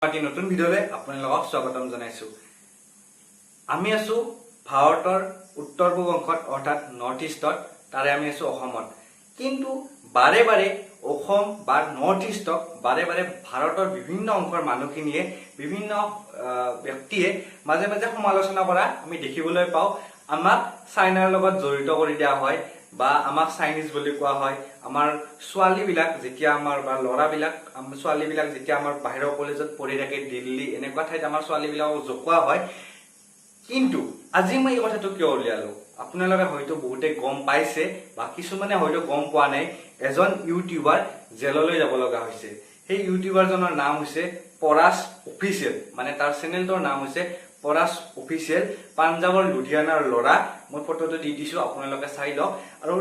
নতুন ভিডিঅ'লৈ আপোনালোকক স্বাগতম জনাইছো। আমি আছো ভাৰতৰ উত্তৰ পূব অংশত অৰ্থাৎ নৰ্থ ইষ্টত, তাৰে আমি আছো অসমত। কিন্তু বাৰে বাৰে অসম বা নৰ্থ ইষ্টক বাৰে বাৰে ভাৰতৰ বিভিন্ন অংশৰ মানুহখিনিয়ে বিভিন্ন ব্যক্তিয়ে মাজে মাজে সমালোচনা কৰা আমি দেখিবলৈ পাওঁ। আমাক চাইনাৰ লগত জড়িত কৰি দিয়া হয় বা আমাক চাইনিজ বুলি কোৱা হয়। আমাৰ ছোৱালীবিলাক যেতিয়া আমাৰ বা ল'ৰাবিলাক ছোৱালীবিলাক যেতিয়া আমাৰ বাহিৰৰ কলেজত পঢ়ি থাকে, দিল্লী এনেকুৱা ঠাইত আমাৰ ছোৱালীবিলাকক জোকোৱা হয়। কিন্তু আজি মই এই কথাটো কিয় উলিয়ালো, আপোনালোকে হয়তো বহুতে গম পাইছে বা কিছুমানে হয়তো গম পোৱা নাই। এজন ইউটিউবাৰ জেললৈ যাব লগা হৈছে। সেই ইউটিউবাৰজনৰ নাম হৈছে পৰাশ অফিচিয়েল, মানে তাৰ চেনেলটোৰ নাম হৈছে পৰাশ অফিচিয়েল। পাঞ্জাৱৰ লুধিয়ানাৰ ল'ৰা। মই ফটোটো দি দিছো, আপোনালোকে চাই লওক। আৰু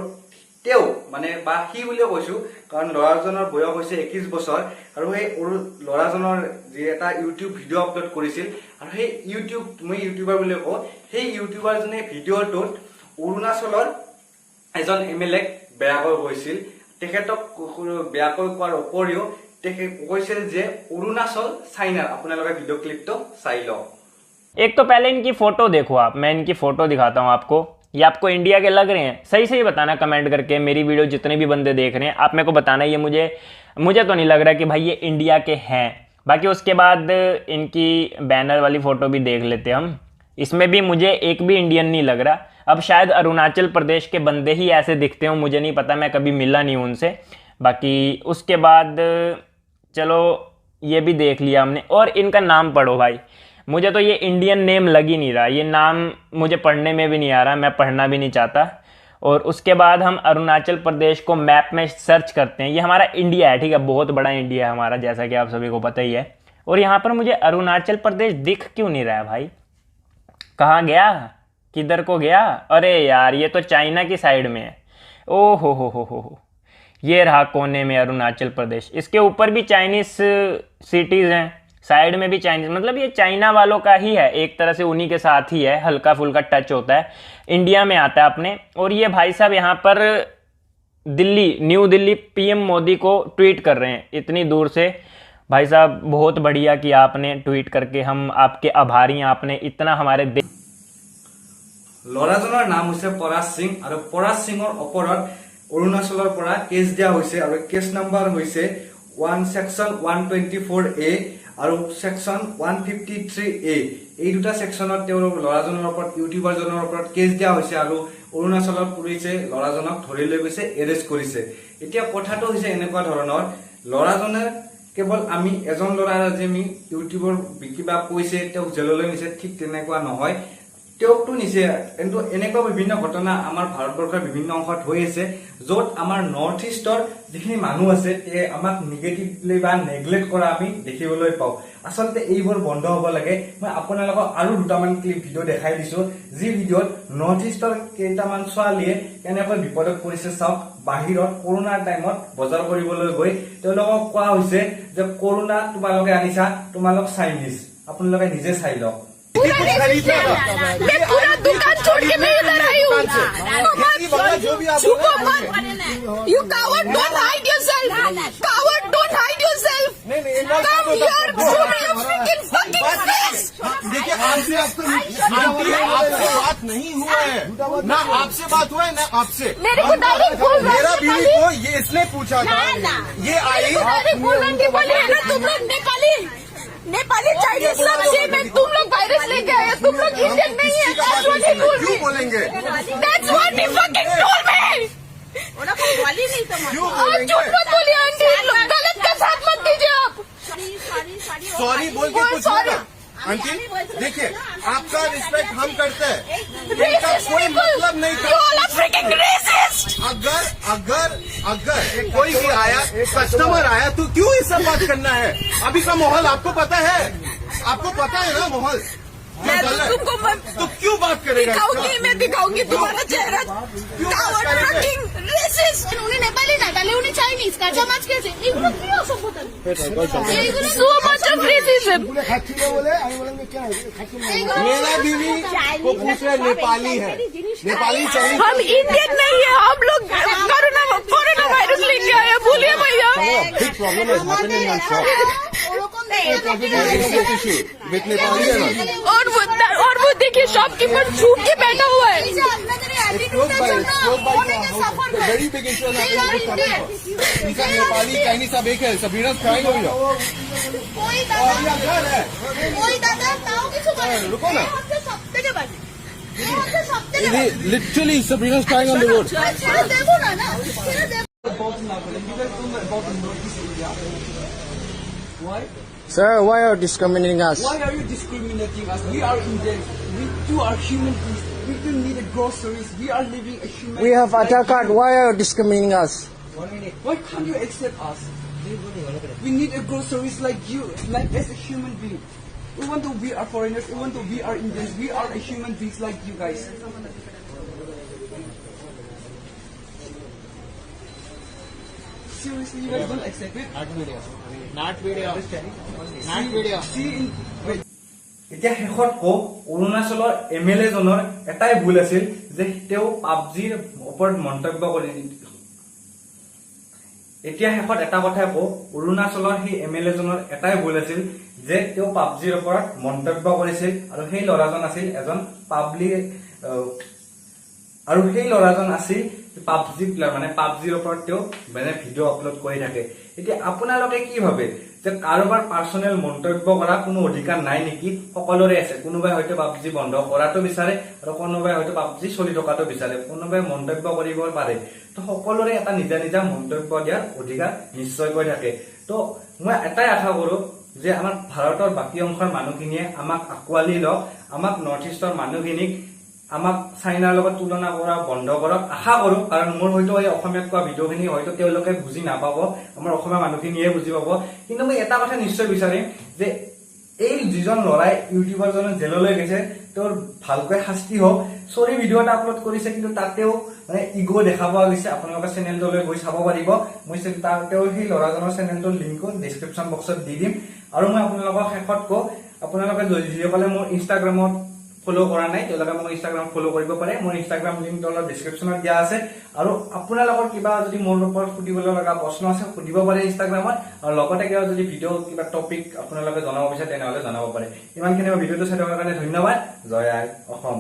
তেওঁ মানে বা সি বুলিও কৈছো কাৰণ ল'ৰাজনৰ বয়স হৈছে 21 বছৰ আৰু সেই ল'ৰাজনৰ যি এটা ইউটিউব ভিডিঅ' আপলোড কৰিছিল আৰু সেই মই ইউটিউবাৰ বুলি কওঁ, সেই ইউটিউবাৰজনে ভিডিঅ'টোত অৰুণাচলৰ এজন MLA বেয়াকৈ কৈছিল। তেখেতক বেয়াকৈ কোৱাৰ উপৰিও তেখেত কৈছিল যে অৰুণাচল চাইনাৰ। আপোনালোকে ভিডিঅ' ক্লিপটো চাই লওক। एक तो पहले इनकी फोटो देखो आप, मैं इनकी फोटो दिखाता हूँ आपको। ये आपको इंडिया के लग रहे हैं? सही सही बताना कमेंट करके। मेरी वीडियो जितने भी बंदे देख रहे हैं आप मेरे को बताना, ये मुझे तो नहीं लग रहा कि भाई ये इंडिया के हैं। बाकी उसके बाद इनकी बैनर वाली फोटो भी देख लेते हम। इसमें भी मुझे एक भी इंडियन नहीं लग रहा। अब शायद अरुणाचल प्रदेश के बंदे ही ऐसे दिखते हो, मुझे नहीं पता, मैं कभी मिला नहीं उनसे। बाकी उसके बाद चलो ये भी देख लिया हमने। और इनका नाम पढ़ो भाई, मुझे तो ये इंडियन नेम लग ही नहीं रहा। ये नाम मुझे पढ़ने में भी नहीं आ रहा, मैं पढ़ना भी नहीं चाहता। और उसके बाद हम अरुणाचल प्रदेश को मैप में सर्च करते हैं। ये हमारा इंडिया है, ठीक है, बहुत बड़ा इंडिया है हमारा, जैसा कि आप सभी को पता ही है। और यहाँ पर मुझे अरुणाचल प्रदेश दिख क्यों नहीं रहा है भाई? कहाँ गया, किधर को गया? अरे यार ये तो चाइना की साइड में है। ओ हो, ये रहा कोने में अरुणाचल प्रदेश। इसके ऊपर भी चाइनीज सिटीज़ हैं, साइड में भी चाइनीज, मतलब ये चाइना वालों का ही है एक तरह से, उन्हीं के साथ ही है, हल्का फुल्का टच होता है, इंडिया में आता है अपने। और ये भाई साहब यहाँ पर न्यू दिल्ली PM मोदी को ट्वीट कर रहे हैं इतनी दूर से। भाई साहब बहुत बढ़िया किया आपने ट्वीट करके, हम आपके आभारी हैं, आपने इतना हमारे ল'ৰাজনৰ নাম হৈছে পৰাশ সিং আৰু পৰাশ সিঙৰ ওপৰত অৰুণাচলৰ পৰা কেছ দিয়া হৈছে আৰু কেছ নম্বৰ হৈছে সেকশন 124A আৰু সেকশন 153A। এই দুটা সেকশনত তেওঁৰ ল'ৰাজনৰ ওপৰত, ইউটিউবাৰজনৰ ওপৰত কেছ দিয়া হৈছে আৰু অৰুণাচলৰ পুলিচে ল'ৰাজনক ধৰি লৈ গৈছে, এৰেষ্ট কৰিছে। এতিয়া কথাটো হৈছে এনেকুৱা ধৰণৰ, ল'ৰাজনে কেৱল আমি এজন ল'ৰা যে আমি ইউটিউবৰ কিবা কৈছে তেওঁক জেললৈ নিছে, ঠিক তেনেকুৱা নহয়। তেওঁকতো নিছে, কিন্তু এনেকুৱা বিভিন্ন ঘটনা আমাৰ ভাৰতবৰ্ষৰ বিভিন্ন অংশত হৈ আছে, য'ত আমাৰ নৰ্থ ইষ্টৰ যিখিনি মানুহ আছে আমাক নিগেটিভলি বা নেগলেক্ট কৰা আমি দেখিবলৈ পাওঁ। আচলতে এইবোৰ বন্ধ হ'ব লাগে। মই আপোনালোকক আৰু দুটামান ক্লিপ ভিডিঅ' দেখাই দিছো, যি ভিডিঅ'ত নৰ্থ ইষ্টৰ কেইটামান ছোৱালীয়ে কেনেকৈ বিপদত পৰিছে চাওক। বাহিৰত কৰোণাৰ টাইমত বজাৰ কৰিবলৈ গৈ তেওঁলোকক কোৱা হৈছে যে কৰোণা তোমালোকে আনিছা, তোমালোক চাইনিজ। আপোনালোকে নিজে চাই লওক। मैं पूरा दुकान छोड़ के मैं इधर आई हूँ। You coward, don't hide yourself. Coward, don't hide yourself. Come here, show me your freaking fucking face. देखिए आपसे बात नहीं हुआ है, ना आपसे बात हुआ है ना आपसे। मेरे को डायरेक्ट बोल रहा है मेरा बीवी को ये इसने पूछा था, ये आई डायरेक्ट बोल रहा है नेपाली है ना तुम लोग, नेपाली चाइनीज सब सेम है। तुम लोग वायरस लेके आए, तुम लोग इंडियन नहीं है। That's what he told क्यों me. बोलेंगे? That's what he fucking told me. क्यों आप झूठ बोलेंगे? मत बोलिए आंटी, गलत का साथ मत दीजिए आप। सॉरी बोल के कुछ होगा आंटी। देखिए आपका रिस्पेक्ट हम करते हैं, इनका कोई मतलब नहीं था। अगर कोई भी आया, कस्टमर आया तो क्यों ये सब बात करना है? अभी का माहौल आपको पता है, आपको पता है ना माहौल। मैं तो तुमको तो क्यों बात करेगा? दिखाऊंगी, मैं दिखाऊंगी तुम्हारा चेहरा। उन्हें नेपाली ना डाले, उन्हें चाइनीज का जमाच कैसे so much of racism. मेरा बीवी को पूछ रहे नेपाली है, नेपाली चाहिए। हम इंडियन नहीं है, हम लोग कोरोना वायरस लेके आए, भूलिए भैया। Big problem is happening in shop. With Nepali है ना और वो देखिए शॉपकीपर छूट के बैठा हुआ है। Very big issue Nepali Chinese सब एक है सबरीना क्राइंग हो गया रुको ना literally Sabrina crying on the road Why? Sir, why are you discriminating us? Why are you discriminating us? We are Indians. We too are human beings. We do need groceries. We are living a human. We have Aadhaar card. Why are you discriminating us? Why can't you accept us? We need groceries like you, like as a human being. Even though we are foreigners, even though we are Indians, we are a human beings like you guys. Seriously, you guys don't accept it? See in. Wait. এতিয়া শেষত কওঁ অৰুণাচলৰ MLA জনৰ এটাই ভুল আছিল যে তেওঁ পাবজিৰ ওপৰত মন্তব্য কৰি এতিয়া শেষত এটা কথাই কওঁ অৰুণাচলৰ সেই MLA জনৰ এটাই ভুল আছিল যে তেওঁ পাবজিৰ ওপৰত মন্তব্য কৰিছিল আৰু সেই ল'ৰাজন আছিল এজন পাব্লিক আৰু সেই ল'ৰাজন আছিল পাবজি প্লেয়াৰ মানে পাবজিৰ ওপৰত তেওঁ মানে ভিডিঅ' আপলোড কৰি থাকে এতিয়া আপোনালোকে কি ভাবে যে কাৰোবাৰ পাৰ্সোনেল মন্তব্য কৰা কোনো অধিকাৰ নাই নেকি সকলোৰে আছে কোনোবাই হয়তো পাবজি বন্ধ কৰাটো বিচাৰে আৰু কোনোবাই হয়তো পাবজি চলি থকাটো বিচাৰে কোনোবাই মন্তব্য কৰিব পাৰে তো সকলোৰে এটা নিজা নিজা মন্তব্য দিয়াৰ অধিকাৰ নিশ্চয়কৈ থাকে তো মই এটাই আশা কৰো যে আমাৰ ভাৰতৰ বাকী অংশৰ মানুহখিনিয়ে আমাক আকোৱালি লওক আমাক নৰ্থ ইষ্টৰ মানুহখিনিক আমাক চাইনাৰ লগত তুলনা কৰা বন্ধ কৰক আশা কৰো কাৰণ মোৰ হয়তো এই অসমীয়াত কোৱা ভিডিঅ'খিনি হয়তো তেওঁলোকে বুজি নাপাব আমাৰ অসমীয়া মানুহখিনিয়ে বুজি পাব কিন্তু মই এটা কথা নিশ্চয় বিচাৰিম যে এই যিজন ল'ৰাই ইউটিউবাৰজনে জেললৈ গৈছে তেওঁৰ ভালকৈ শাস্তি হওক চৰি ভিডিঅ' এটা আপলোড কৰিছে কিন্তু তাতেও মানে ইগ' দেখা পোৱা গৈছে আপোনালোকে চেনেলটোলৈ গৈ চাব পাৰিব মই তেওঁৰ সেই ল'ৰাজনৰ চেনেলটোৰ লিংকো ডেছক্ৰিপশ্যন বক্সত দি দিম আৰু মই আপোনালোকক শেষত কওঁ আপোনালোকে যিসকলে মোৰ ইনষ্টাগ্ৰামত ফলো কৰা নাই তেওঁলোকে মোক ইনষ্টাগ্ৰাম ফলো কৰিব পাৰে মোৰ ইনষ্টাগ্ৰাম লিংক তলত ডেছক্ৰিপশ্যনত দিয়া আছে আৰু আপোনালোকৰ কিবা যদি মোৰ ওপৰত সুধিবলৈ লগা প্ৰশ্ন আছে সুধিব পাৰে ইনষ্টাগ্ৰামত আৰু লগতে কিবা যদি ভিডিঅ' কিবা টপিক আপোনালোকে জনাব বিচাৰে তেনেহ'লে জনাব পাৰে ইমানখিনি ভিডিঅ'টো চাই থকাৰ কাৰণে ধন্যবাদ জয় আই অসম